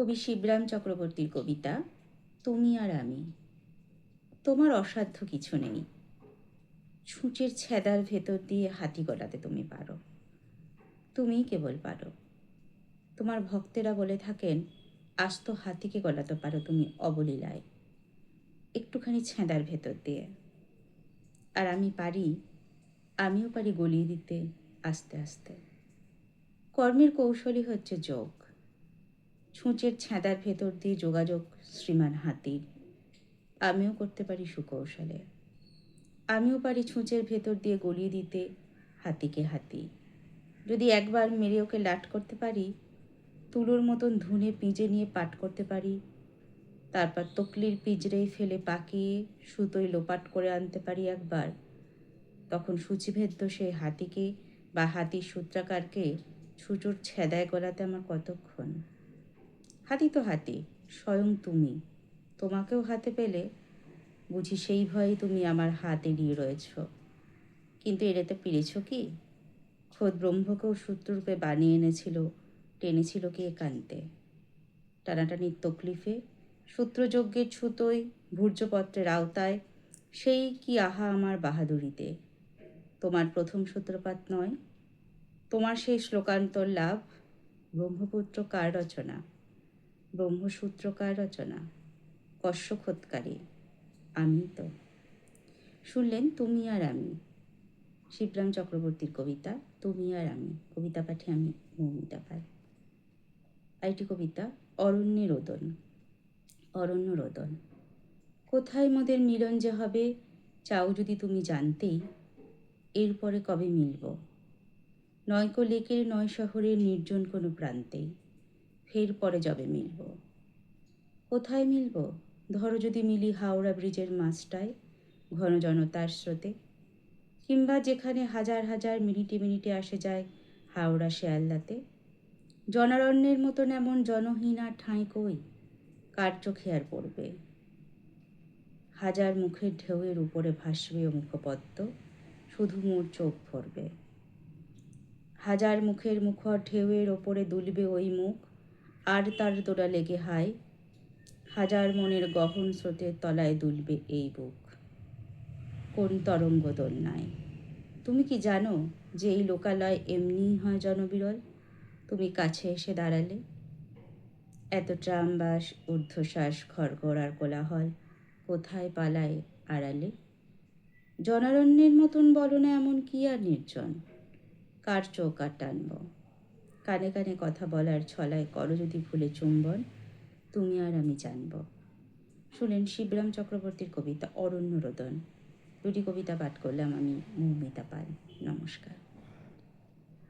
কবি শিবরাম চক্রবর্তীর কবিতা তুমি আর আমি। তোমার অসাধ্য কিছু নেই, ছুঁচের ছেদার ভেতর দিয়ে হাতি গলাতে তুমি পারো, তুমিই কেবল পারো। তোমার ভক্তেরা বলে থাকেন আস্ত হাতিকে গলাতে পারো তুমি অবলীলায়, একটুখানি ছেঁদার ভেতর দিয়ে। আর আমি পারি, আমিও পারি গলিয়ে দিতে আস্তে আস্তে। কর্মের কৌশলই হচ্ছে যোগ, ছুঁচের ছেঁদার ভেতর দিয়ে যোগাযোগ শ্রীমান হাতির। আমিও করতে পারি সুকৌশলে, আমিও পারি ছুঁচের ভেতর দিয়ে গলিয়ে দিতে হাতিকে হাতি। যদি একবার মেরে ওকে লাট করতে পারি, তুলোর মতন ধুনে পিঁজে নিয়ে পাট করতে পারি, তারপর তকলির পিঁজরেই ফেলে পাকিয়ে সুতোয় লোপাট করে আনতে পারি একবার, তখন সূচিভেদ্য সেই হাতিকে বা হাতির সূত্রাকারকে ছুঁচোর ছেদায় গলাতে আমার কতক্ষণ। হাতি তো হাতি, স্বয়ং তুমি, তোমাকেও হাতে পেলে বুঝি সেই ভয়ে তুমি আমার হাত এড়িয়ে রয়েছ। কিন্তু এড়াতে পেরেছ কি? খোদ ব্রহ্মকেও সূত্ররূপে বানিয়ে এনেছিল, টেনেছিল কি একান্তে। টানাটানির তকলিফে, সূত্রযজ্ঞের ছুতোয়, ভূর্যপত্রের আওতায়, সেই কি আহা আমার বাহাদুরিতে। তোমার প্রথম সূত্রপাত নয়, তোমার সেই শ্লোকান্তর লাভ। ব্রহ্মপুত্র কার রচনা? ব্রহ্মসূত্র কার রচনা? কশ্যখোৎকারী আমি তো। শুনলেন তুমি আর আমি, শিবরাম চক্রবর্তীর কবিতা তুমি আর আমি। কবিতা পাঠে আমি মৌমিতা পাল। আরেকটি কবিতা অরণ্যে রোদন। অরণ্য রোদন। কোথায় মোদের মিলন যে হবে, চাও যদি তুমি জানতেই, এরপরে কবে মিলব। নয়কো লেকের নয় শহরের নির্জন কোনো প্রান্তেই, ফের পরে যবে মিলব। কোথায় মিলব? ধরো যদি মিলি হাওড়া ব্রিজের মাঝটায়, ঘন জনতার স্রোতে, কিংবা যেখানে হাজার হাজার মিনিটে মিনিটে আসে যায় হাওড়া শেয়ালদাতে। জনারণ্যের মতন এমন জনহীন আর ঠাঁই কই, কার চোখে আর পড়বে। হাজার মুখের ঢেউয়ের উপরে ভাসবে ও মুখপদ্ম, শুধু মোর চোখ ভরবে। হাজার মুখের মুখর ঢেউয়ের ওপরে দুলবে ওই মুখ, আর তার দোড়া লেগে হায়। হাজার মনের গহন স্রোতের তলায় দুলবে এই বুক, কোন তরঙ্গ দোলনায়। তুমি কি জানো যে এই লোকালয় এমনিই হয় জনবিরল? তুমি কাছে এসে দাঁড়ালে, এত ট্রামবাস, ঊর্ধ্বশ্বাস, খড়গড় আর কোলাহল কোথায় পালায় আড়ালে। জনারণ্যের মতন বলো না এমন কি আর নির্জন, কার চোখ আর টানব। কানে কানে কথা বলার ছলায় করো যদি ভুলে চুম্বন, তুমি আর আমি জানব। শুনেন শিবরাম চক্রবর্তীর কবিতা অরণ্য রোদন। দুটি কবিতা পাঠ করলাম আমি মৌমিতা পাল। নমস্কার।